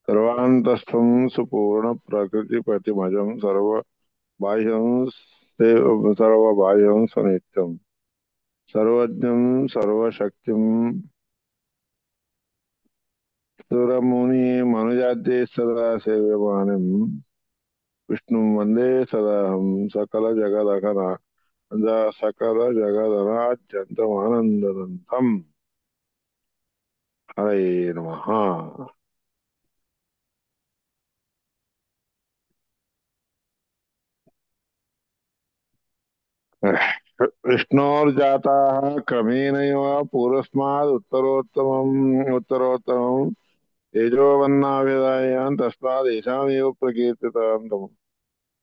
सर्वान्तस्थं सुपूर्ण प्रकृतिप्रतिमजं सर्वबाह्यं सर्वबाह्यं सनित्यं सर्वज्ञं सर्वशक्तिं सुरमुनि मनुजाते सदा सेव्यमानं विष्णुं वन्दे सदाहं सकलजगदनाद्यन्तमानन्दनं हरे नमः। विष्णोर्जाताः क्रमेणैव पूर्वस्मात् उत्तरोत्तमं तेजोवन्नाव्यदायान् तस्मात् येषामेव प्रकीर्तितान्तम्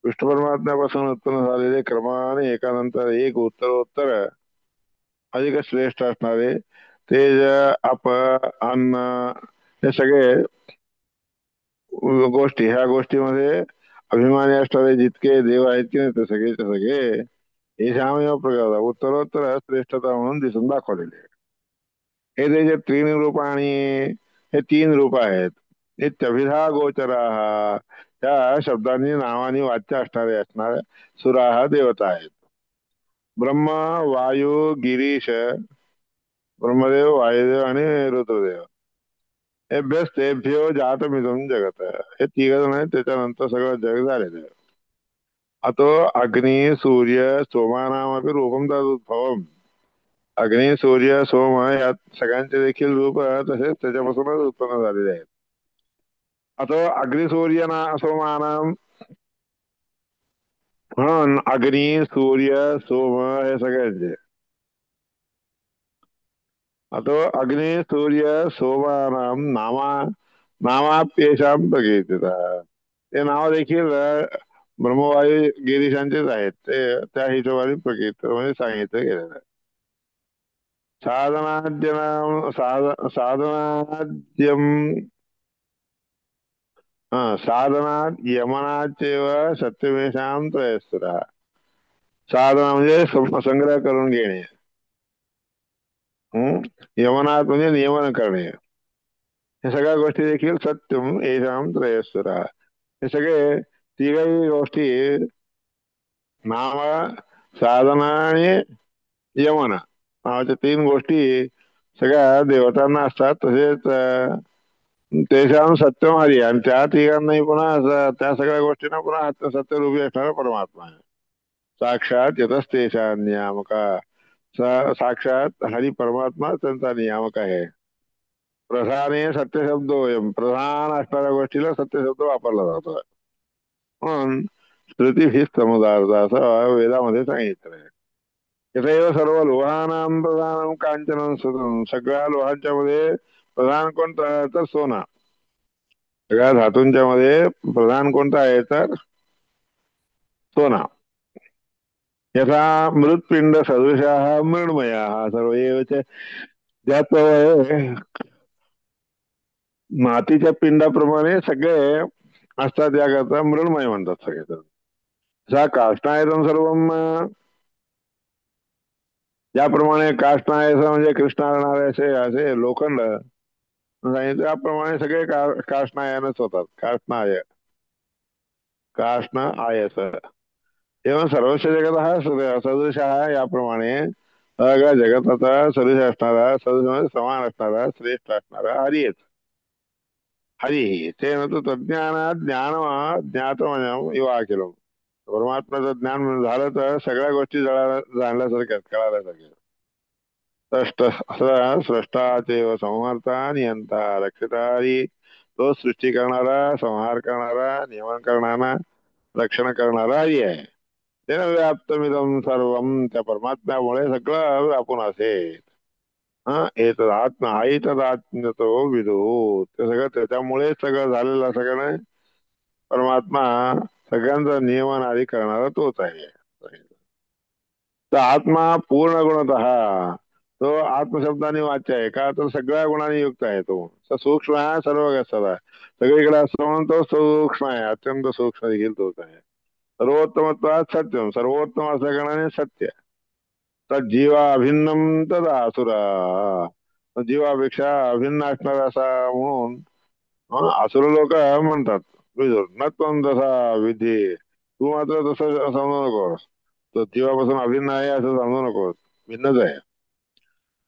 विष्णू परमात्म्यापासून उत्पन्न झालेले क्रमाने एकानंतर एक उत्तरोत्तर अधिक श्रेष्ठ असणारे तेज, अप, अन्न हे सगळे गोष्टी ह्या गोष्टीमध्ये अभिमानी असणारे जितके देव आहेत की नाही ते सगळेचे सगळे हे श्यामदेव प्रकार उत्तरोत्तर श्रेष्ठता म्हणून दिसून दाखवलेले आहे. हे त्याचे तीन रूप आणि हे तीन रूप आहेत. नित्यभिधा गोचरा त्या शब्दांनी नावानी वाच्य असणाऱ्या सुराहा देवता आहेत. ब्रह्म, वायू, गिरीश, ब्रह्मदेव, वायुदेव आणि रुद्रदेव एभ्यस तेभ्यो जातमिदं जगत हे तिघ जण आहेत. त्याच्यानंतर सगळं जग झालेलं आहे. अतो अग्नी सूर्य सोमानामपि रूपम तदुद्भवम अग्नी सूर्य सोम या सगळ्यांचे देखील रूप तसेच त्याच्यापासूनच उत्पन्न झालेले आहेत. अतो अग्नि सूर्य ना सोमानाम म्हणून अग्नी सूर्य सोम हे सगळ्यांचे अतो अग्नि सूर्य सोमानाम नामाप्येषां प्रकीर्तिता ते नाव देखील ब्रह्मवायू गिरीशांचेच आहेत. ते त्या हिशोबाने प्रकीर्त म्हणजे सांगितलं गेलेलं आहे. साधनाद्यम साधनात यमनाचेव सत्यमेषां त्रयस्थिरा साधना म्हणजे संग्रह करून घेणे. यमनात म्हणजे नियमन करणे. हे सगळ्या गोष्टी देखील सत्यम येषां त्रयस्थिरा हे सगळे तिघही गोष्टी नाम, साधना आणि यमन नावाच्या तीन गोष्टी सगळ्या देवतांना असतात. तसेच तेषां सत्यम हरी आणि त्या तिघांनाही पुन्हा त्या सगळ्या गोष्टींना पुन्हा सत्यरूपी असणारा परमात्मा आहे. साक्षात यतस्तेषां नियामका साक्षात हरी परमात्मा त्यांचा नियामक आहे. प्रधाने सत्य शब्दोयम प्रधान असणाऱ्या गोष्टीला सत्य शब्द वापरला जातो. म्हणून श्रुती समुदार्थ असं वेदामध्ये सांगितलं आहे. तथैव सर्व लोहानां प्रधानं कांचनं सुतम सगळ्या लोहांच्या मध्ये प्रधान कोणता आहे तर सोना. सगळ्या धातूंच्या मध्ये प्रधान कोणता आहे तर सोना. यथा मृत्पिंड सदृशा मृण्मया सर्व ज्यात मातीच्या पिंडाप्रमाणे सगळे असतात याकरता मृण्मय म्हणतात सगळे. तसा काष्टायतम सर्व ज्याप्रमाणे काष्टायस म्हणजे कृष्णारणारे असे असे लोखंड सांगितलं त्याप्रमाणे सगळे काष्णायनच होतात. काष्ण आयस एवं सर्वस्व जगत हा सदृश आहे. याप्रमाणे सगळ्या जगताचा सदृश असणारा सदृश म्हणजे समान असणारा श्रेष्ठ असणारा हरी येत. हरी ते नव्हतं तज्ज्ञानात ज्ञान ज्ञातम युवा केलं. परमात्म्याचं ज्ञान झालं तर सगळ्या गोष्टी जाणल्यासारख्या कळाल्यासारख्या. स्रष्टाचेव समर्था नियंता रक्षितारी तो सृष्टी करणारा संहार करणारा नियमन करणारा रक्षण करणारा हरी आहे. तेन व्याप्तमिदं सर्वम त्या परमात्म्यामुळे सगळं व्यापून असेल. एतदात्मा ऐतदात्म्यतो विदु ते सगळं त्याच्यामुळे सगळं झालेलं सगळं परमात्मा सगळ्यांचं नियमन आधी करणारा तोच आहे. तर आत्मा पूर्ण गुणतः तो आत्मशब्दाने वाच्य आहे का तर सगळ्या गुणांनी युक्त आहे. तो सूक्ष्म आहे सर्व सदा सगळीकडे असतो म्हणून तो सूक्ष्म आहे. अत्यंत सूक्ष्म देखील तोच आहे. सर्वोत्तमत्वात सत्यम सर्वोत्तम असल्या कारणाने सत्य तज्जीवा अभिन्नम तदा असुरा जीवापेक्षा अभिन्न असणारा असा म्हणून असुर लोक म्हणतात विदुर न त्वं तसा विधी, तू मात्र तसं समजू नकोस. तो जीवापासून अभिन्न आहे असं समजू नकोस. भिन्नच आहे.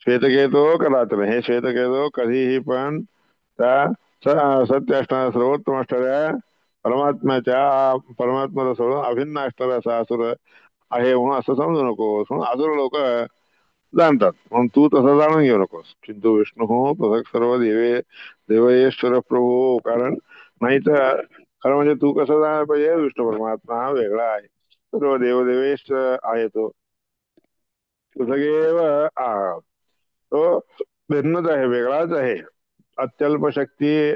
श्वेतकेतो कदाचन, हे श्वेतकेतो कधीही पण त्या सत्य असणाऱ्या सर्वोत्तम असणाऱ्या परमात्म्याच्या परमात्म्याला सोडून अभिन्न असणारा असा असुर आहे म्हणून असं समजू नकोस. म्हणून असुर लोक जाणतात, म्हणून तू तसं जाणून घेऊ नकोस. किंतु विष्णू हो पृथक सर्व देवेश्वर प्रभू, कारण नाही तर खरं म्हणजे तू कसं जायला पाहिजे, विष्णू परमात्मा हा वेगळा आहे, सर्व देवदेवेश आहे तो. सगळेव तो भिन्नच आहे, वेगळाच आहे. अत्यल्प शक्ती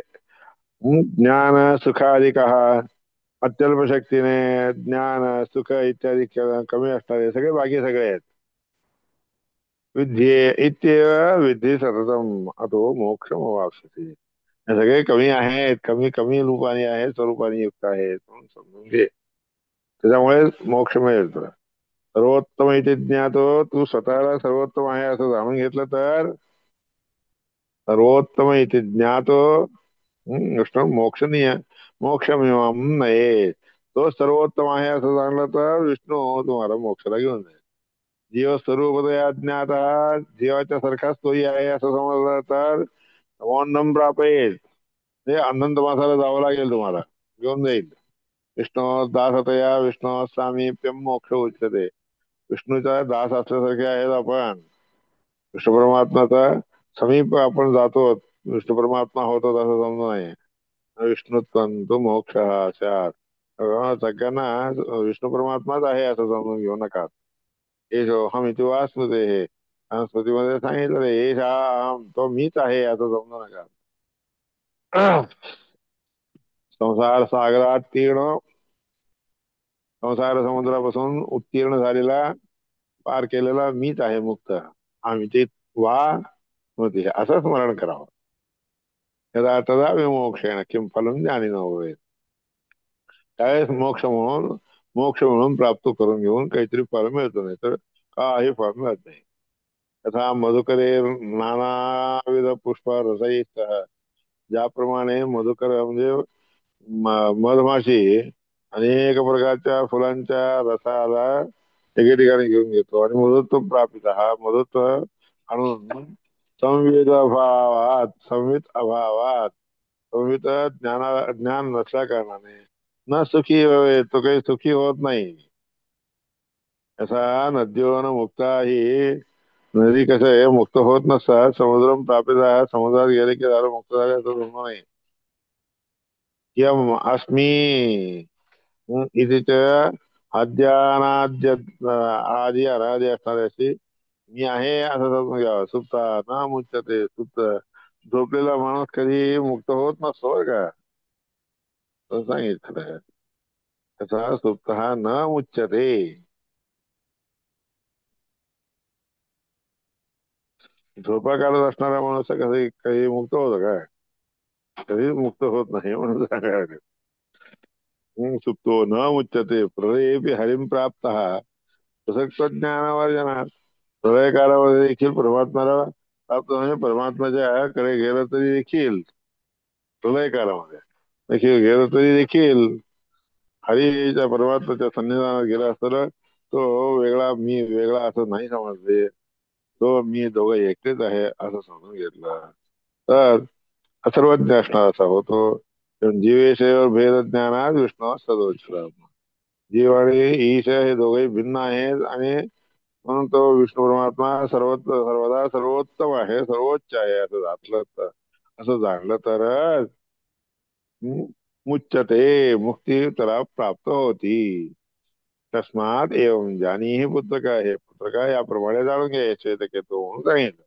ज्ञान सुखाधिक, अत्यल्प शक्तीने ज्ञान सुख इत्यादी कमी असणारे सगळे बाकी सगळे आहेत. विद्ये इत्येव विद्ये सततम अतो मोक्ष वापसते, हे सगळे कमी आहेत, कमी कमी रूपाने आहेत, स्वरूपाने युक्त आहेत म्हणून समजून घे. त्याच्यामुळे मोक्ष मिळेल तुला. सर्वोत्तम इथे ज्ञातो, तू स्वतःला सर्वोत्तम आहे असं जाणून घेतलं तर सर्वोत्तम इथे ज्ञातो विष्णू मोक्षनीय मोक्षमिमाम नये, तो सर्वोत्तम आहे असं जाणलं तर विष्णू तुम्हाला मोक्षाला घेऊन जाईल. जीव स्वरूपतया ज्ञात, जीवाच्या सारखाच तोही आहे असं समजलं तर मोंडम प्रापेत, ते अनंत मासाला जावं लागेल तुम्हाला, घेऊन जाईल. विष्णू दासतया विष्णू सामीप्यम मोक्ष उच्यते, विष्णूचा दास असल्यासारखे आहेत आपण. विष्णू परमात्माचा समीप आपण जातो, विष्णू परमात्मा होतो असं समजून नाही. विष्णुत्वं तु मोक्ष स्यात्, सगळ्यांना विष्णू परमात्माच आहे असं समजून घेऊ नका. एषो हम इति वा स्मृते, स्मृतीमध्ये सांगितलं एषा अहम, तो मीच आहे असं समजू नका. संसार सागरात तीर्ण, संसार समुद्रापासून उत्तीर्ण झालेला, पार केलेला मीच आहे मुक्त. आम्ही ते वा स्मृती असं स्मरण करावं. यदा तदा विमोक्षेण किं फलम जाणी न, त्यावेळेस मोक्ष म्हणून प्राप्त करून घेऊन काहीतरी फळ मिळतो, नाही तर काही फळ मिळत नाही. तथा मधुकरे नानाविध पुष्प रसयुक्त, ज्याप्रमाणे मधुकर म्हणजे मधमाशी अनेक प्रकारच्या फुलांच्या रसाला एके ठिकाणी घेऊन घेतो आणि मधुत्व प्राप्त, हा मधुत्व आणून संवित अभावात संवित ज्ञान नसल्या कारणाने न सुखी होय, तो काही सुखी होत नाही. असा नद्योन मुक्ता ही, नदी कसं आहे मुक्त होत नसतात, समुद्र प्राप्त आहे, समुद्रात गेले की झालं मुक्त झाले असं म्हणणं नाही. यम अस्मी इथे अद्यानाद्य आधी अनादी असणाऱ्याची मी आहे असं समजून घ्यावं. सुप्ता ना मुच्यते, सुप्त झोपलेला माणूस कधी मुक्त होत नसतो बरं का, असं सांगितलं. त्याचा सुप्त हा न मुच्यते, झोपा काढत असणारा माणूस कधी कधी मुक्त होतो का, कधीच मुक्त होत नाही म्हणून सांगायला. सुप्तो न मुच्यते प्रलयेपि हरिम प्राप्त, प्रसक्त ज्ञानावर्जना, प्रलय काळामध्ये देखील परमात्म्याला प्राप्त म्हणजे परमात्म्याच्या कडे गेलं तरी देखील, प्रलय काळामध्ये देखील गेलं तरी देखील हरीच्या परमात्म्याच्या सन्निधानात गेला असताना तो वेगळा मी वेगळा असं नाही समजले, तो मी दोघं एकटेच आहे असं समजून घेतलं तर सर्वज्ञ असणार असा होतो. जीवेशवर भेद ज्ञानात विष्णू सदोच्च, जीव आणि ईश हे दोघे भिन्न आहेत आणि म्हणून तो विष्णू परमात्मा सर्वदा सर्वोत्तम आहे, सर्वोच्च आहे असं जातलं तर, असं जाणलं तरच मुच्यते, मुक्ती त्याला प्राप्त होती. तस्मात एवं जानी हे पुस्तक आहे, पुस्तक याप्रमाणे जाणून घ्यायचे ते तो म्हणून सांगितलं.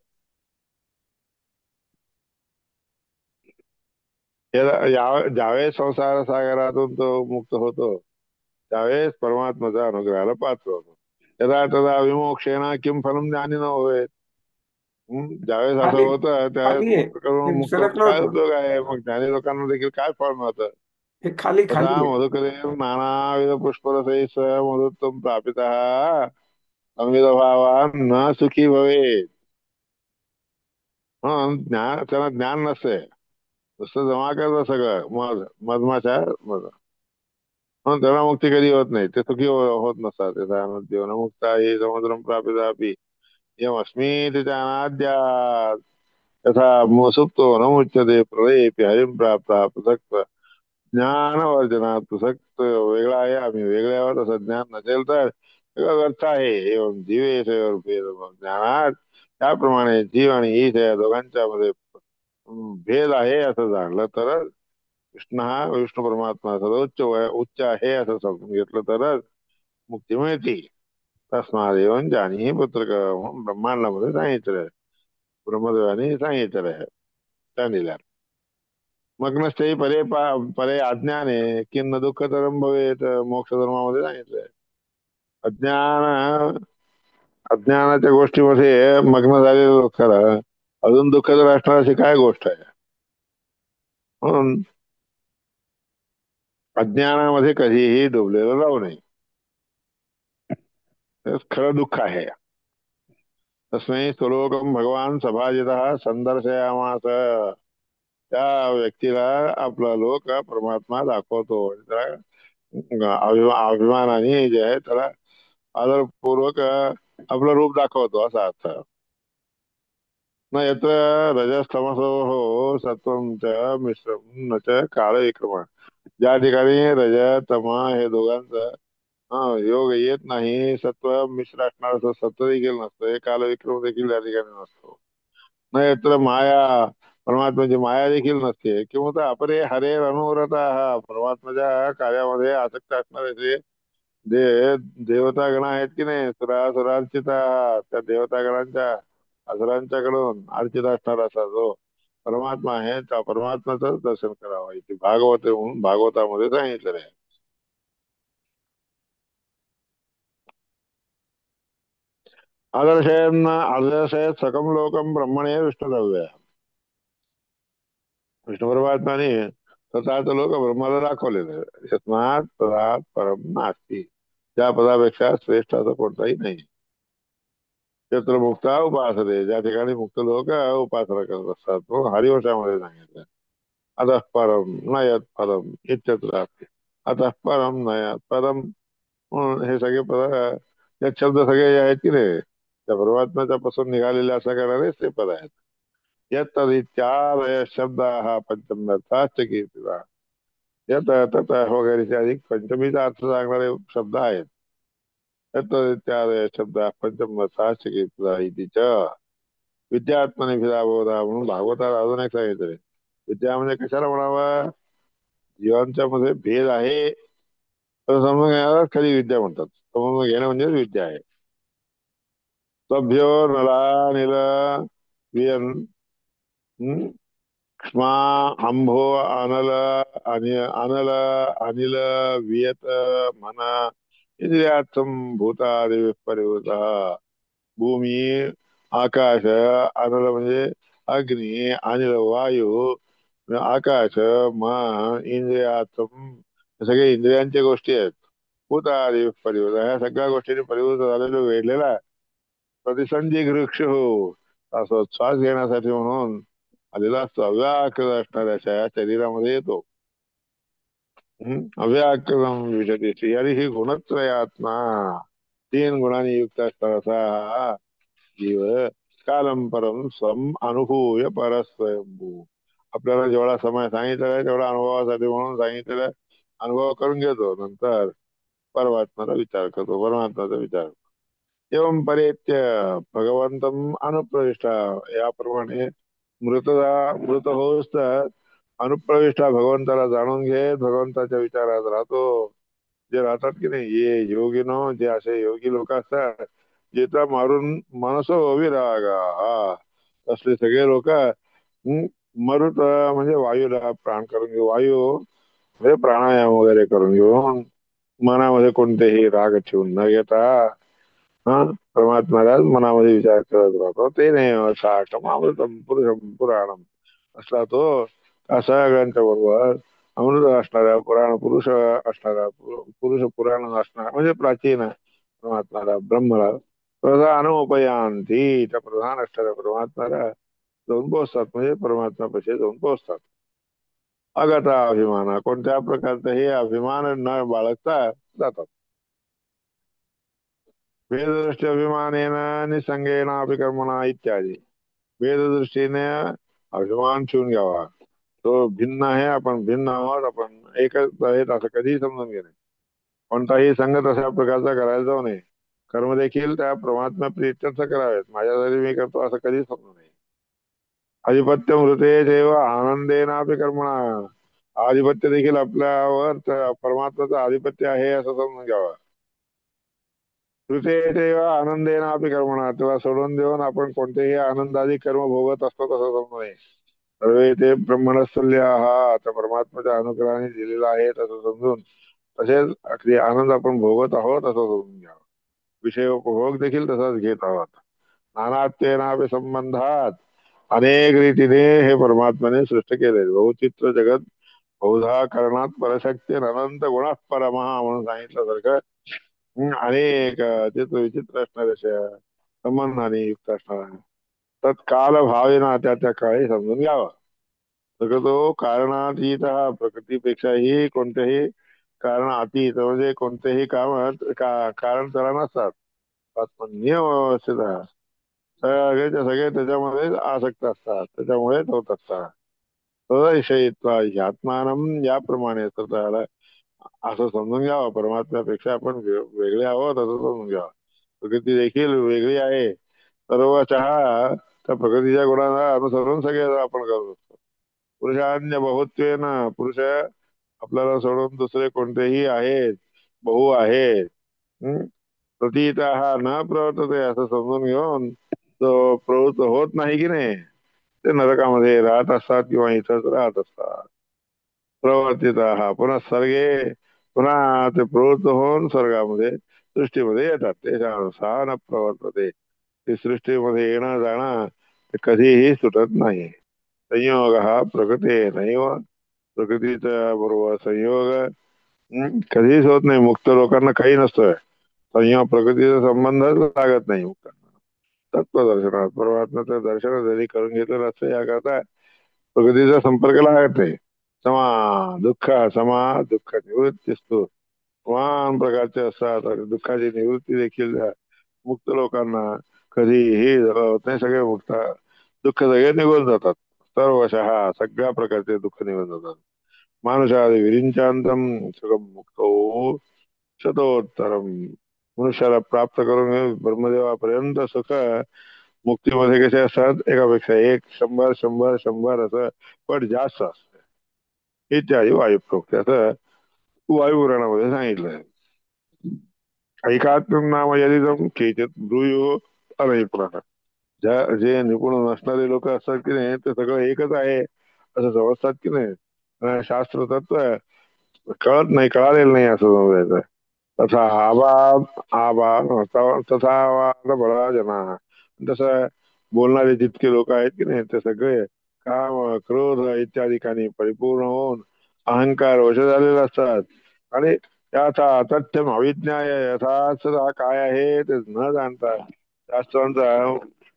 ज्यावेळेस संसार सागरातून तो मुक्त होतो त्यावेळेस परमात्म्याच्या अनुग्रहाला पात्र होतो. यदा तदा विमोक्षेना किम फलम ज्ञानी न होय, ज्यावेळेस असं खाली होतं त्यावेळेस खाली आहे, मुक्त करून हे मुक्त होऊन सरकलं काय होतं. उपयोग आहे, मग ज्ञानी लोकांना देखील काय फळ मिळतं. हे खाली तथा खाली आहे. मधुकरे नानाविध पुष्परसैः स मधुत्वं प्रापितः संविद भावान न सुखी भवे, म्हणून ज्ञान त्याला ज्ञान नसते, नुसतं जमा करतं सगळं मध मधमाशा मध, म्हणून त्याला मुक्ती कधी होत नाही, ते सुखी होत नसतात. त्याचा जीवन मुक्त आहे समुद्रम प्रापितापि यमस्मी त्याच्या अनाद्यात तथा सुप्तो न मुच्यते प्रलयेपि हरिं प्राप्ता पृथक् ज्ञानवर्जनात पृथक वेगळा आहे आम्ही वेगळ्यावर असं ज्ञान नसेल तर सगळं व्यर्थ आहे. एवं जीवेश भेद ज्ञानात त्याप्रमाणे जीव आणि ईश या दोघांच्या मध्ये भेद आहे असं जाणलं तरच कृष्ण हा विष्णू परमात्मा सर्वोच्च उच्च आहे असं समजून घेतलं तरच मुक्ती मिळते. तस्माद येऊन जाणी पुत्र ब्रह्मांडामध्ये सांगितलं, ब्रह्मदेवाने सांगितलं आहे त्यांनीला. मग्नस्ते परे अज्ञाने किंन दुःखतरम भवेत मोक्ष धर्मामध्ये सांगितलंय. अज्ञान अज्ञानाच्या गोष्टीमध्ये मग्न झालेल्या लोकांना अजून दुःखकर असणार अशी काय गोष्ट आहे. म्हणून अज्ञानामध्ये कधीही डुबलेलं राहू नये, हेच खरं दुःख आहे. तस्मै स्वलोकम भगवान सभाजितः संदर्शयामास, त्या व्यक्तीला आपला लोक परमात्मा दाखवतो. त्याला अभिमानाने जे आहे त्याला आदरपूर्वक आपलं रूप दाखवतो असा अर्थ. न यत्र रजस्तमसो हो सत्वं च मिश्रम न च काळ विक्रमण, ज्या ठिकाणी रज तम हे दोघांचं योग येत नाही, सत्व मिश्र असणार असं सत्व देखील नसतं, काल विक्रम देखील त्या ठिकाणी नसतो. न यत्र माया, परमात्म्याची माया देखील नसते. किंवा अपरे हरे अनुरता, परमात्माच्या कार्यामध्ये आसक्त असणारे जे देवता गण आहेत की नाही, सुरार्चिता, त्या देवता गणांच्या असुरांच्याकडून अर्चित असणार असा जो परमात्मा आहे त्या परमात्म्याच दर्शन करावं इथे भागवत म्हणून भागवतामध्ये सांगितलेलं आहे. आदर्शयत सकम लोकम ब्रह्मणे विष्णुद्रव्य, विष्णू परमात्माने स्वतःच लोक ब्रह्माला दाखवलेलं आहे. यस्मात पदात परम नास्ती, त्या पदापेक्षा श्रेष्ठ असं कोणताही नाही. क्षेत्र मुक्ता उपासते, ज्या ठिकाणी मुक्त लोक उपासना करत असतात तो हरिवंशामध्ये सांगितलं. अतः परम नयत परम इत्यत्र असते. अतः परम नयत परम म्हणून हे सगळे पद, हे शब्द सगळे जे आहेत की नाही त्या परमात्म्याच्या पासून निघालेले असं करणारे ते पद आहेत. यत तदित्यादय शब्द हा पंचम्यर्थाच कीर्तिदा, यत तत वगैरे अधिक पंचमीचा अर्थ सांगणारे शब्द आहेत. यत तदित्यादय शब्द पंचम्यर्थाच कीर्तिदा इति च विद्यात्मने फिराबोधा म्हणून भागवतात अजून एक सांगितलंय. विद्या म्हणजे कशाला म्हणावं, जीवांच्या मध्ये भेद आहे तर समजून घेण्याला खरी विद्या म्हणतात. समजून घेणं म्हणजे विद्या आहे. सभ्यो नला निल वियन क्ष्मा अंभो अनल अनल अनिल वियत मन इंद्रियार्थम भूतादि परिवृत, भूमी आकाश अनल म्हणजे अग्नी, अनिल वायू, आकाश मन इंद्रियार्थम, सगळे इंद्रियांच्या गोष्टी आहेत. भूतादि परिवृत, ह्या सगळ्या गोष्टींनी परिवृत झालेलो वेढलेला आहे. प्रतिसंधी वृक्ष हो, असं श्वास घेण्यासाठी म्हणून आलेला असतो. अव्याकृत असणाऱ्या शरीरामध्ये येतो. अव्याकृतम विशती हरी ही गुणत्रयात्मा, तीन गुणांनी युक्त असणार असा हा जीव कालम परम स्वम अनुभूय परस्वयंभू, आपल्याला जेवढा समय सांगितलेला आहे तेवढा अनुभवासाठी म्हणून सांगितलेला अनुभव करून घेतो, नंतर परमात्म्याचा विचार करतो, परमात्म्याचा विचार. एवं परेत्य भगवंतम अनुप्रविष्टा, याप्रमाणे मृत होऊस तर अनुप्रविष्टा भगवंताला जाणून घेत भगवंताच्या विचारात राहतो. जे राहतात की नाही ये योगिनो, जे असे योगी लोक असतात जिथं मारून मनसो विरागा, हा असले सगळे लोक मरुत म्हणजे वायूला प्राण करून घेऊ, वायू म्हणजे प्राणायाम वगैरे करून घेऊन मनामध्ये कोणतेही राग ठेवून न घेता हा परमात्म्याला मनामध्ये विचार करत राहतो. ते नाही साठमामृतम पुरुषम पुराणम असला तो सगळ्यांच्या बरोबर अमृत असणारा पुराण पुरुष असणारा पुरुष पुराण असणारा म्हणजे प्राचीन परमात्म्याला ब्रह्मला प्रधान उपयांती, त्या प्रधान असणाऱ्या परमात्म्याला जाऊन पोहोचतात, म्हणजे परमात्म्यापाशी जाऊन पोहोचतात. अगता अभिमान, कोणत्या प्रकारचाही अभिमान न बाळगता जातात. वेददृष्टी अभिमानेन निसंगेन अपि कर्मणा इत्यादी. वेददृष्टीने अभिमान ठेवून घ्यावा, तो भिन्न आहे, आपण भिन्न आहोत, आपण एकच आहेत असं कधीही समजून घेणे. कोणताही संघ तशा प्रकारचा करायला जाऊ नये. कर्म देखील त्या परमात्मा प्रीत्यर्थ करावेत, माझ्यासाठी मी करतो असं कधीच समजू नये. आधिपत्य मृते देव आनंदेनापि कर्मणा, आधिपत्य देखील आपल्यावर परमात्माचं आधिपत्य आहे असं समजून घ्यावं. तृतीय देव आनंदेनापि कर्मणा, तेव्हा सोडून देऊन आपण कोणतेही आनंदादी कर्म भोगत असतो तसं समजू नये. सर्वे ते ब्रह्मणस्तुल्य हा त्या परमात्माच्या अनुग्रहाने दिलेला आहे तसं समजून, तसेच अगदी आनंद आपण भोगत आहोत असं समजून घ्यावं. विषय उपभोग देखील तसाच घेत आहोत. नानात्वेनापि संबंधात, अनेक रीतीने हे परमात्म्याने सृष्टी केले. बहुचित्र जगत बहुधा करणात परशक्ती अनंत गुण परमा म्हणून सांगितलं सारखं. अनेक चित्र विचित्र असणारे संबंधाने युक्त असणारा तत्काल भावेना त्या त्या काळी समजून घ्यावा. तो कारणातीत हा, प्रकृतीपेक्षाही कोणत्याही कारणातीत म्हणजे कोणत्याही कामात कारण त्याला नसतात. पण नियम व्यवस्थित आहे. सगळेच्या सगळे त्याच्यामध्ये आसक्त असतात, त्याच्यामुळेच होत असतात. तदविषयीत्वा ह्यात्मानम, याप्रमाणे स्वतःला असं समजून घ्यावं, परमात्म्यापेक्षा आपण वेगळे आहोत असं समजून घ्यावं. प्रकृती देखील वेगळी आहे. सर्वशः त्या प्रकृतीच्या गुणांना अनुसरून सगळे आपण करत असतो. पुरुषान्य बहुत्वेन, पुरुष आपल्याला सोडून दुसरे कोणतेही आहेत, बहु आहेत. हम्म? प्रतीत हा न प्रवर्तते असं समजून घेऊन तो प्रवृत्त होत नाही की नाही, ते नरकामध्ये राहत असतात किंवा इथंच राहत असतात. प्रवर्तित हा पुन्हा सर्गे, पुन्हा ते प्रवृत्त होऊन स्वर्गामध्ये सृष्टीमध्ये येतात. त्याच्यानुसार न प्रवर्तते, ते सृष्टीमध्ये येणं जाणं ते कधीही सुटत नाही. संयोग हा प्रकृती नाही, प्रकृतीच्या बरोबर संयोग कधीच होत नाही. मुक्त लोकांना काही नसतोय संयोग, प्रकृतीचा संबंधच लागत नाही मुक्तांना. तत्वदर्शनात परमात्म्याचं दर्शन जरी करून घेतलं असतं, याकरता प्रकृतीचा संपर्क लागत नाही. समा दुःख, समा दुःख निवृत्ती असतो, समान प्रकारचे असतात आणि दुःखाची निवृत्ती देखील मुक्त लोकांना कधीही होत नाही. सगळे मुक्त, दुःख सगळे निघून जातात. सर्वशः सगळ्या प्रकारचे दुःख निघून जातात. मानुषादि विरिंचांतम सुखम मुक्तो शतोत्तरम, मनुष्याला प्राप्त करून ब्रह्मदेवापर्यंत सुख मुक्तीमध्ये कसे असतात, एकापेक्षा एक, शंभर शंभर शंभर असं पण जास्त असतं. इत्यादी वायुप्रोक्त असं वायुपुराणामध्ये सांगितलंय. ऐकात्म नाम यदिदम केचित ब्रूयो अनय पुराण, जे निपुण नसणारे लोक असतात की नाही, ते सगळं एकच आहे असं समजतात की नाही. शास्त्र तत्व कळत नाही, कळालेलं नाही असं समजायचं. तथा आवाज आवाज तथा आवाज बळा जना, तसं बोलणारे जितके लोक आहेत की नाही, ते सगळे काम क्रोध इत्यादी काही परिपूर्ण होऊन अहंकार वश झालेले असतात. आणि त्याचा तथ्य अविज्ञाय, यथार्थ हा काय आहे ते न जाणता, शास्त्रांचा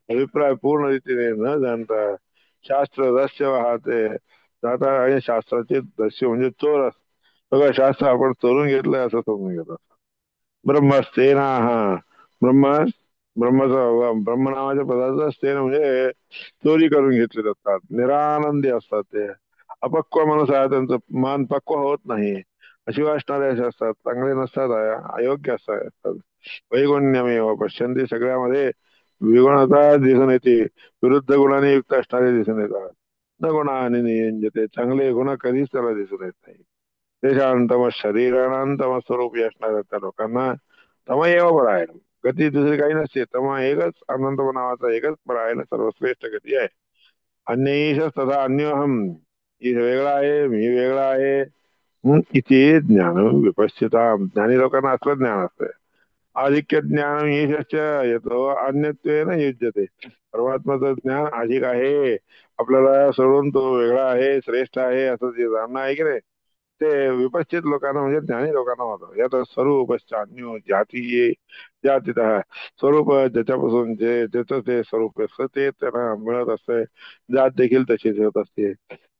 अभिप्राय पूर्ण रीतीने न जाणता शास्त्र रहस्य वाहते जाता, आणि शास्त्राचे दस्य म्हणजे चोर, सगळं शास्त्र आपण चोरून घेतलंय असं समजून घेतात. ब्रह्मस्तेना हा, ब्रह्म ब्रह्म नावाच्या पदार्थ स्तेन म्हणजे चोरी करून घेतले जातात. निरानंदी असतात ते. अपक्व माणूस आहे, त्यांचं मन पक्व होत नाही, अशी असणारे असे असतात. चांगले नसतात, अयोग्य असतात. वैगुण्यमेव पश्यंती, सगळ्यामध्ये विगुणता दिसून येते, विरुद्ध गुणाने युक्त असणारे दिसून येतात. न गुणाने नियंजते, चांगले गुण कधीच त्याला दिसून येत नाही. देशांतम शरीरानंतम स्वरूपी असणाऱ्या त्या लोकांना तम एव परायण, गती दुसरी काही नसते. तम एकच, अनंत नावाचा एकच परायण सर्वश्रेष्ठ गती आहे. अन्यईश तथा अन्योहम, ही वेगळा आहे, मी वेगळा आहे. इथे ज्ञान विपश्चिता, ज्ञानी लोकांना असलं ज्ञान असतंय. आधिक्य ज्ञान ईशस्य येतो अन्यत्वेन युज्यते, परमात्माचं ज्ञान अधिक आहे, आपल्याला सोडून तो वेगळा आहे, श्रेष्ठ आहे असं जे जाणणं आहे की नाही, ते विपश्चित लोकांना म्हणजे ज्ञानी लोकांना होतं. यात स्वरूप अन्यो जाती जातीत, स्वरूप ज्याच्यापासून जे ज्याचं ते स्वरूप असतं ते त्यांना मिळत असते, जात देखील तशीच होत असते.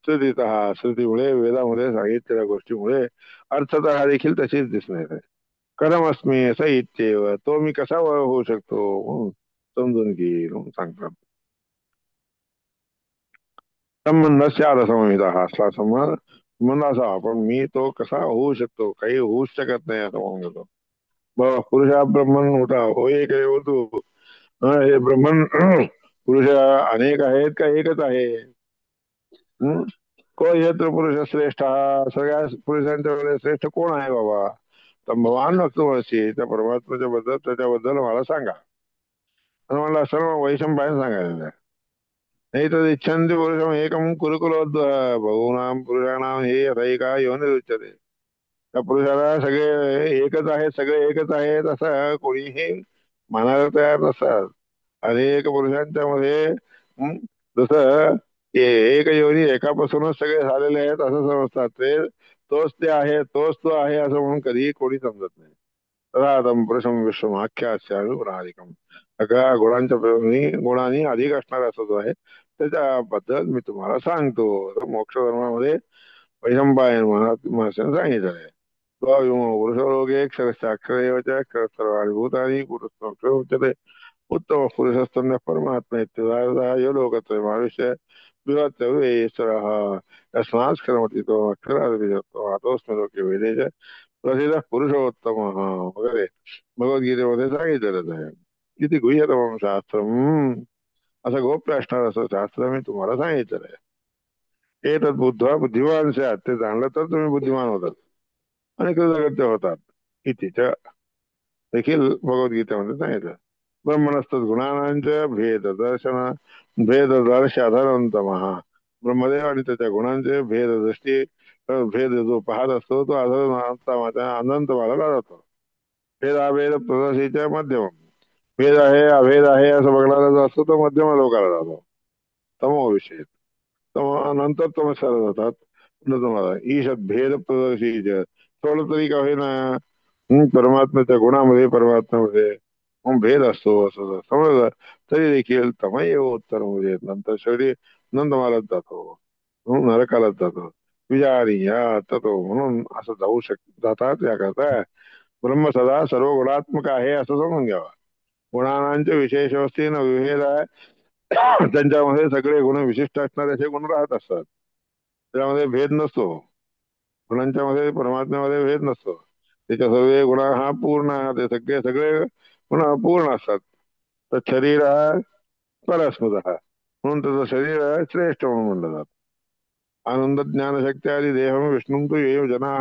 श्रुतीतः श्रुतीमुळे वेदामध्ये सांगितलेल्या गोष्टीमुळे अर्थतः देखील तशीच दिसून येते. कथमस्मी स इत्येव, तो मी कसा होऊ शकतो म्हणून समजून घेईल म्हणून सांगतात. संबंध समविधा असला संबंध असा, पण मी तो कसा होऊ शकतो, काही होऊच शकत नाही असं म्हणून घेतो. पुरुषा ब्रह्मण होता, हो एक आहे हो तू. हे ब्रह्मन पुरुष अनेक आहेत का एकच आहे? हं? को यत्र पुरुष श्रेष्ठ, सगळ्या पुरुषांच्या श्रेष्ठ कोण आहे बाबा? तर भगवान भक्तवशी त्या परमात्म्याच्या बद्दल, त्याच्याबद्दल मला सांगा. आणि मला सर्व वैशंपायन सांगायचं. नाही तर इच्छन्ति पुरुषम एकम कुरुकुलोद्ध बहूनाम पुरुषाणाम हे यथैका योनिरुच्यते. त्या पुरुषाला सगळे एकच आहेत, सगळे एकच आहेत असं कोणीही मानायला तयार नसतात. अनेक पुरुषांच्या मध्ये हं, जसं एक योनी एकापासूनच सगळे झालेले आहेत असं समजतात ते. तोच ते आहे, तोच तो आहे असं म्हणून कधीही कोणी समजत नाही. तदादम पुरुषम विश्वमाख्यास्यामी गुणाधिकम. सगळ्या गुणांनी अधिक असणारा असं जो आहे त्याच्याबद्दल मी तुम्हाला सांगतो. तर मोक्ष धर्मामध्ये वैशंपायन महर्षीने सांगितलं आहे. पुरुषलोके क्षरश्चाक्षरएव च क्षर सर्वाणि भूतानि पुरुषोक्षर उच्यते. उत्तम पुरुषस्तन्य परमात्मा इत्यतः यो लोकत्रयमाविश्य विभक्तव्येश्वरः यस्मात् क्षरमतीतो अक्षरादितो आतोऽस्मि लोके वेदे च प्रसिद्धः पुरुषोत्तमः वगैरे भगवद्गीतेमध्ये सांगितलेलंच आहे. किती गुह्यतमं शास्त्रम, असं गोप्य असणार असं शास्त्र मी तुम्हाला सांगितलेलं आहे. एतत् बुद्ध्वा बुद्धिमान स्यात्, ते जाणलं तर तुम्ही बुद्धिमान होतात आणि कृतकृत्य होतात. इतिच देखील भगवद्गीतेमध्ये सांगितलं. ब्रह्मणस्तद गुणांच्या भेद दर्शन भेद दर्शनंतमः. ब्रह्मदेव आणि त्याच्या गुणांचे भेद दृष्टी, भेद जो पाहत असतो तो अनंत मानला जातो. भेदाभेद प्रदर्शीच्या मध्यम. भेद आहे अभेद आहे असं बघणारा जो असतो तो मध्यम लोकाला जातो. तमो विषय नंतर तमस्याला जातात. तुम्हाला ईशत भेद प्रदर्शी थोडं तरी का होईना परमात्म्याच्या गुणामध्ये परमात्म्यामध्ये मग भेद असतो असं जर समजलं तरी देखील तमय उत्तर म्हणजे नंतर शेवटी नंदमालाच जातो, म्हणून नरकालाच जातो. विजारी या ततो म्हणून असं जातात याकरता ब्रह्म सदा सर्व गुणात्मक आहे असं समजून घ्यावा. गुणांचे विशेष न विभेद आहे. त्यांच्यामध्ये सगळे गुण विशिष्ट असणारे असे गुण राहत असतात. त्यामध्ये भेद नसतो. गुणांच्या मध्ये परमात्म्यामध्ये भेद नसतो. त्याच्या सर्व गुण हा पूर्ण, ते सगळे सगळे गुण पूर्ण असतात. तर शरीर हा परस्मृत म्हणून त्याचं शरीर श्रेष्ठ म्हणून म्हणलं जातं. आनंद ज्ञान शक्ती आदी देहम विष्णू तू ये जना,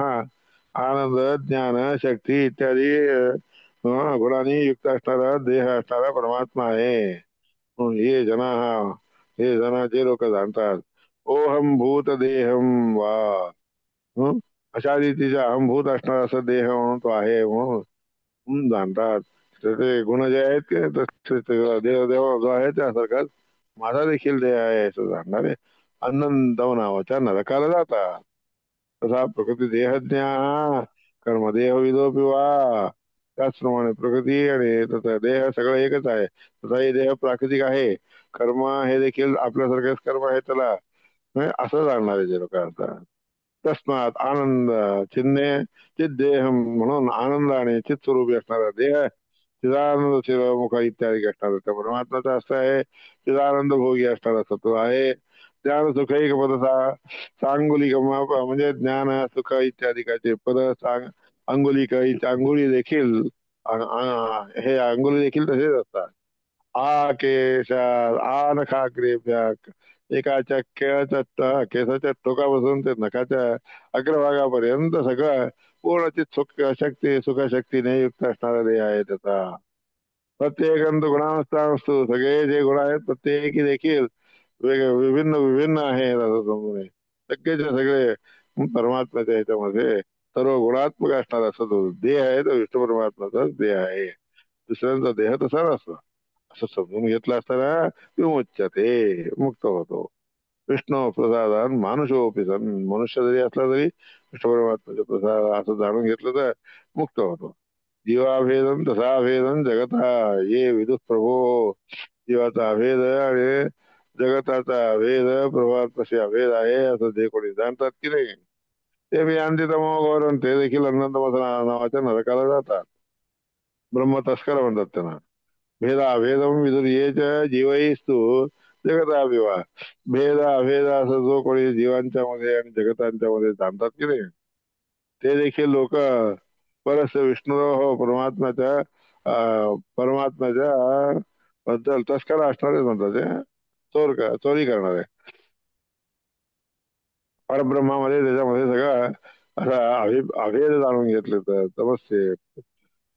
आनंद ज्ञान शक्ती इत्यादी गुणांनी युक्त असणारा देह असणारा परमात्मा आहे. म्हणून हे जना, हे जना जे लोक जाणतात ओहम भूत देहम वा, अशा रीतीच्या अहंभूत असणारा असं देह म्हणून तो आहे म्हणून जाणतात. ते गुण जे आहेत ते देव देव जो आहे त्यासारखाच माझा देखील देह आहे असं जाणणारे आनंद नावाच्या नरकाला जातात. तसा प्रकृती देहज्ञ कर्मदेह विदोपि वा, त्याचप्रमाणे प्रकृती आणि तसा देह सगळं एकच आहे. तसा हे देह प्राकृतिक आहे. कर्म हे देखील आपल्यासारखेच कर्म आहे त्याला, असं जाणणारे जे लोक असतात. तस्मात आनंद चिन्हे चिद्देह म्हणून आनंद आणि चित स्वरूपी असणारा देह चिदानंद शिवमुख इत्यादी असणारा त्या परमात्माचा असं आहे. चिदानंद भोगी असणारा सत्व आहे. ज्ञान सुख एक पद सांगुलिक म्हणजे ज्ञान सुख इत्यादिकाचे पद सांग. अंगुलिक अंगुली देखील हे अंगुली देखील तसेच असतात. आ केशा आ नखाग्रेभ्या, एकाच्या केसाच्या टोकापासून ते नखाच्या अग्रभागापर्यंत सगळं पूर्ण सुख शक्ती सुखशक्तीने युक्त असणारा देह आहे त्याचा. प्रत्येक गुणावस्था सगळे जे गुण आहेत प्रत्येकी देखील विभिन्न विभिन्न आहेत असं समजून नये. सगळेचे सगळे परमात्म्याच्या ह्याच्यामध्ये सर्व गुणात्मक असणारा असं तो देह आहे तो विष्णू परमात्माचाच देह आहे. दुसऱ्यांचा देह तसा नसतो असं समजून घेतलं असताना विमुच्यते मुक्त होतो. विष्णू प्रसादान मानुषोपी सन, मनुष्य जरी असला तरी विष्णू परमात्म्याच्या प्रसाद असं जाणून घेतलं तर मुक्त होतो. जीवाभेदन तसा भेदन जगता ये विदुष प्रभो. जीवाचा अभेद आणि जगताचा भेद प्रभातपाशी अभेद आहे असं जे कोणी जाणतात की नाही, ते बी आणते तमोगौरम, ते देखील अनंत नावाच्या नरकाला जातात. ब्रह्म तस्कर म्हणतात त्यांना. भेदा अभेदम विदुर्येच जीवैस्तु जगताभिवा. भेद अभेद असं जो कोणी जीवांच्या मध्ये आणि जगतांच्या मध्ये जाणतात की नाही, ते देखील लोक परस विष्णू हो परमात्म्याच्या परमात्म्याच्या बद्दल तस्कर असणारे म्हणतात ते. चोरी करणारे परब्रह्मामध्ये त्याच्यामध्ये सगळं असा अभेद जाणून घेतले तर तमस्ते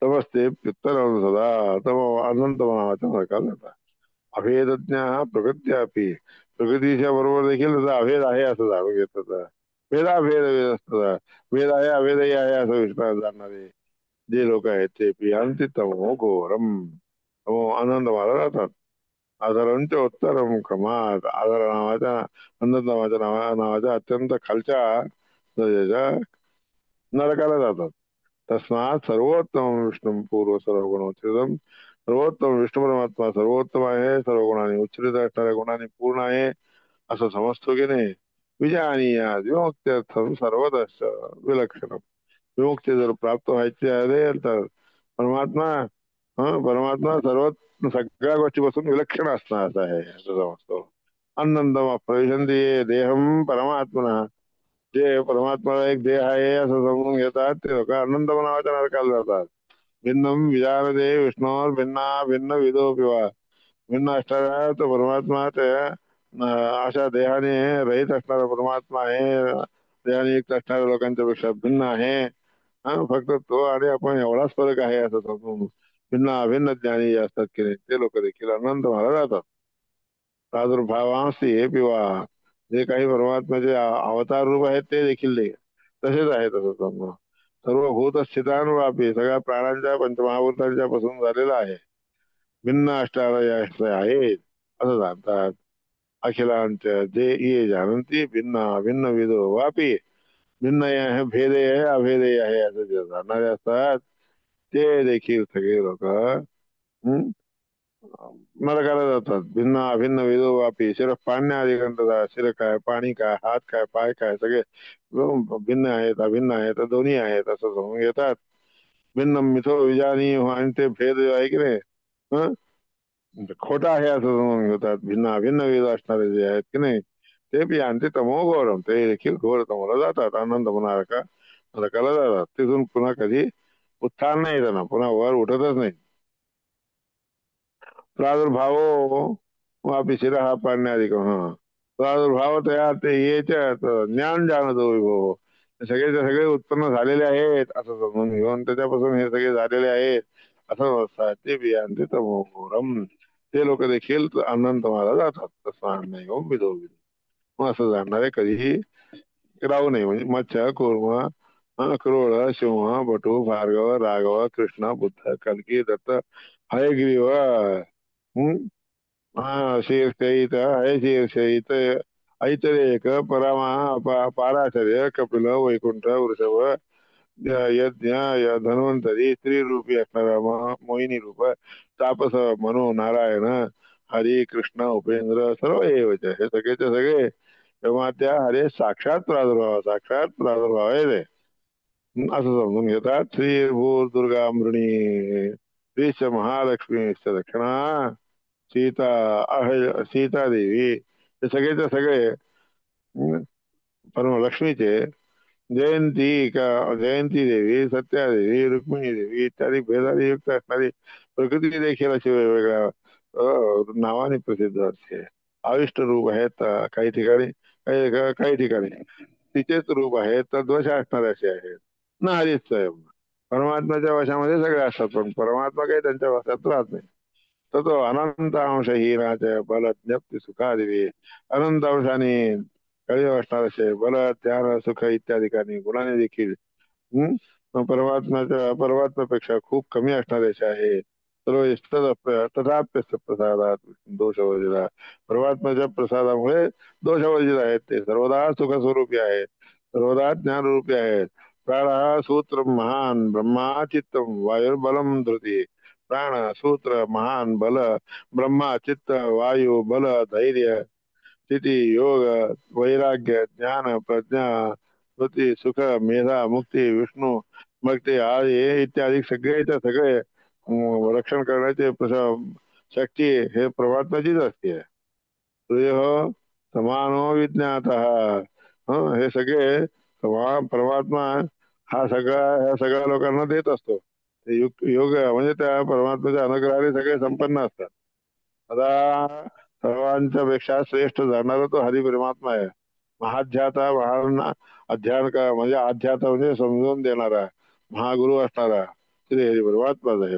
तमस्ते पित्तन सदा तम अनंत नावाच्या नरकाला जातात. अभेदज्ञ प्रकृत्यापी, प्रकृतीच्या बरोबर देखील त्याचा अभेद आहे असं जाणून घेतलं. भेदाभेद वेद असतात, भेद आहे अभेदही आहे असं विश्वास जाणणारे जे लोक आहेत ते पियांती तमो घोरम, तमो आनंद मानला जातात. आधारांचे उत्तरम क्रमात, आधार नावाच्या अनंत नावाच्या अत्यंत खालच्या दर्जाच्या नरकाला जातात. तस्मात सर्वोत्तम विष्णू पूर्व सर्व गुणोत्तम, सर्वोत्तम विष्णू परमात्मा सर्वोत्तम आहे, सर्व गुणांनी उच्चरित असणाऱ्या गुणांनी पूर्ण आहे असं समजतो की नाही. विजानीया विमुक्त्यर्थम सर्वदश विलक्षण, विमुक्ती जर प्राप्त व्हायची असेल तर परमात्मा, परमात्मा सर्व सगळ्या गोष्टीपासून विलक्षण असणार असं आहे असं समजतो. आनंदम प्रविशंती देहम परमात्मना, जे परमात्माला एक देह आहे असं समजून घेतात ते लोक आनंद नावाच्या नरकाला जातात. भिन्नम विजानते विष्णोर भिन्ना भिन्न विदो पिवा, भिन्न असणारा तो परमात्मा ते अशा देहाने रहित असणारा परमात्मा आहे, देहाने युक्त असणाऱ्या लोकांच्या पेक्षा भिन्न आहे. फक्त तो आणि आपण एवढाच फरक आहे असं समजून भिन्न अभिन्न ज्ञानी जे असतात की नाही, ते लोक देखील आनंद मला जातात. प्रादुर्भावांशी हे पिवा, जे काही परमात्म्याचे अवतार रूप आहेत ते देखील तसेच आहेत असं समजा. सर्व भूत स्थितानुवापी, सगळ्या प्राणांच्या पंचमहाभूतांच्या पासून झालेला आहे. भिन्न अष्टादय आहेत असं जाणतात. अखिलांच्या जे ये जानंती भिन्न भिन्न विदो वापी, भिन्न आहे भेदे आहे अभेदे आहे असं जे जाणणारे असतात ते देखील सगळे लोक नरकाला जातात. भिन्न अभिन्न विदो वापी, शिर पाण्याधिकंतदा, शिर काय पाणी काय हात काय पाय काय सगळे भिन्न आहेत अभिन्न आहेत दोन्ही आहेत असं समजून घेतात. भिन्न मिथो विजानी आणि ते भेद जो आहे की नाही, खोटा आहे असं समजून घेतात. भिन्न अभिन्न वेद असणारे जे आहेत की नाही ते बी आणते तमो गौरव, ते देखील घोर तमोला जातात. आनंद होणार का नरकाला जातात. तिथून पुन्हा कधी उत्थान नाही त्यांना, पुन्हा वर उठतच नाही. प्रादुर्भाव वापी शिरा पाण्याधिक, प्रादुर्भाव तयार ते येच्यात ज्ञान जाणतो विभो, सगळेचे सगळे उत्पन्न झालेले आहेत असं समजून घेऊन त्याच्यापासून हे सगळे झालेले आहेत असं ते बियांते तमोघोरम, ते लोक देखील आनंद मला जातात. तसं नाही हो विधो विधो, मग असं जाणणारे कधीही राहू नये. म्हणजे मत्स्य कुर्मा क्रोळ सिंह बटू भार्गव राघव कृष्ण बुद्ध कल्की दत्त हयग्रीव, शीर्षयित हय शीर्षयित ऐतरेक परमा पाराशर्य कपिल वैकुंठ वृषभ यज्ञ धन्वंतरी स्त्री रूपी असणारा मोहिनी रूप तापस मनो नारायण हरी कृष्ण उपेंद्र सर्व हे सगळेचे सगळे तेव्हा त्या हरे साक्षात प्रादुर्भाव आहे ते असं समजून घेतात. श्री भूर दुर्गा मृणी श्रीच महालक्ष्मी दक्षिणा सीता सीता देवी, हे सगळेचे सगळे परम लक्ष्मीचे जयंती का जयंती देवी सत्या देवी रुक्मिणी देवी इत्यादी भेदाने युक्त असणारी प्रकृती देखील अशी वेगवेगळ्या नावाने प्रसिद्ध असते. अविष्ट रूप आहेत काही ठिकाणी, काही ठिकाणी तिचेच रूप आहेत तर दोष असणारे असे आहेत ना. हरीच परमात्म्याच्या वशामध्ये सगळे असतात पण परमात्मा काही त्यांच्या वशात राहत नाही. तर तो अनंत अंश हीनाचे बल ज्ञप्ती सुखादिवी, अनंत अंशाने कळी असणार असे बल ध्यान सुख इत्यादी गुणाने देखील परमात्म्यापेक्षा खूप कमी असणारे असे आहे. सर्व तथाप्य प्रसादात दोष वर्जिता, परमात्म्याच्या प्रसादामुळे दोष वर्जित आहेत. ते सर्वदा सुख स्वरूपी आहेत, सर्वदा ज्ञान रूपी आहेत. प्राण सूत्र महान ब्रह्मा चित्तम वायुर्बलम धृती, प्राण सूत्र महान बल ब्रह्मा चित्त वायु बल धैर्य स्थिति योग वैराग्य ज्ञान प्रज्ञा स्मृती सुख मेधा मुक्ती विष्णू भक्ती आदी हे इत्यादी सगळेच्या सगळे रक्षण करण्याचे शक्ती हे परमात्म्याचीच असते. सूर्य समानो विज्ञात हे सगळे परमात्मा हा सगळा ह्या सगळ्या लोकांना देत असतो. ते योग म्हणजे त्या परमात्म्याच्या अनुग्रहाने सगळे संपन्न असतात. आता सर्वांच्या पेक्षा श्रेष्ठ जाणारा तो हरी परमात्मा आहे. महाध्याता महान अध्यान का म्हणजे अध्याता म्हणजे समजून देणारा महागुरु असणारा श्री हरी परमात्मा आहे.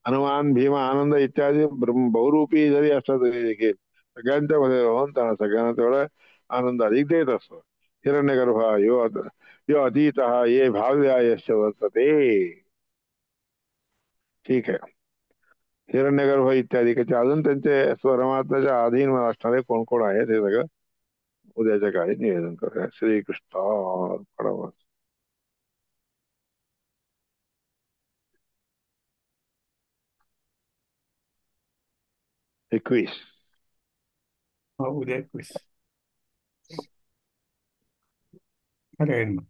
हनुमान भीम आनंद इत्यादी बहुरूपी जरी असला तरी देखील सगळ्यांच्या मध्ये राहून त्यांना सगळ्यांना तेवढा आनंद अधिक देत असतो. हिरण्यगर्भ यो अतीत ये भाव्या यश वर्तते. ठीक आहे. हिरण्यगर्भ इत्यादी अजून त्यांचे परमात्म्याच्या अधीन असणारे कोण कोण आहेत हे सगळं उद्याच्या काळी निवेदन करूया. श्रीकृष्ण 21. हो, उद्या 21. खरं आहे ना.